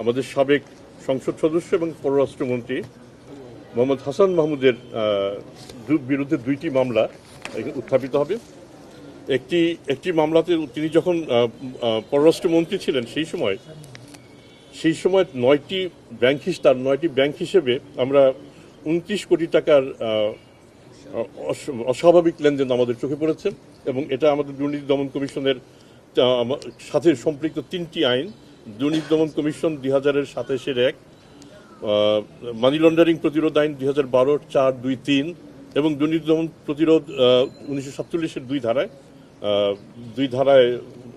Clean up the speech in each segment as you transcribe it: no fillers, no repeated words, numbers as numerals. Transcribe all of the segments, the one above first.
আমাদের সাবেক সংসদ সদস্য এবং পররাষ্ট্রমন্ত্রী মোহাম্মদ হাসান মাহমুদের বিরুদ্ধে দুইটি মামলা উত্থাপিত হবে। একটি মামলাতে তিনি যখন পররাষ্ট্রমন্ত্রী ছিলেন সেই সময় 9টি ব্যাংক হিসেবে আমরা 29 কোটি টাকার অস্বাভাবিক লেনদেন আমাদের চোখে পড়েছে এবং এটা আমাদের দুর্নীতি দমন কমিশনের সাথে সম্পৃক্ত 3টি আইন, দুর্নীতি দমন কমিশন 2000-এর 27-এর 1, মানি লন্ডারিং প্রতিরোধ আইন 2012-র 4, 2, 3 এবং দুর্নীতি দমন প্রতিরোধ 1947-এর 2 ধারায়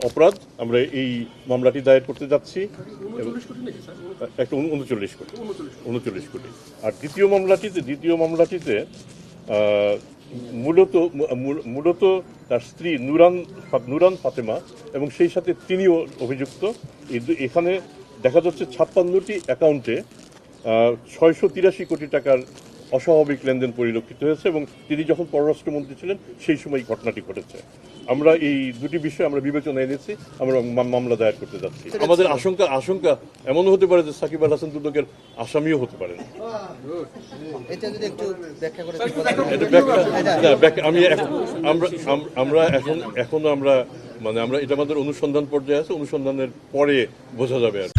অপরাধ আমরা এই মামলাটি দায়ের করতে যাচ্ছি। একটা 39 কোটি। আর দ্বিতীয় মামলাটিতে মূলত তার স্ত্রী নুরান ফাতেমা এবং সেই সাথে তিনিও অভিযুক্ত। এখানে দেখা যাচ্ছে 56টি অ্যাকাউন্টে 683 কোটি টাকার অস্বাভাবিক লেনদেন পরিলক্ষিত হয়েছে এবং তিনি যখন পররাষ্ট্রমন্ত্রী ছিলেন সেই সময় ঘটনাটি ঘটেছে। আমরা এই দুটি বিষয় আমরা বিবেচনায় এনেছি, আমরা মামলা দায়ের করতে যাচ্ছি। আমাদের আশঙ্কা এমন হতে পারে যে সাকিব আল হাসান দুদকের আসামিও হতে পারেন। আমরা এটা আমাদের অনুসন্ধান পর্যায়ে আছে, অনুসন্ধানের পরে বোঝা যাবে আর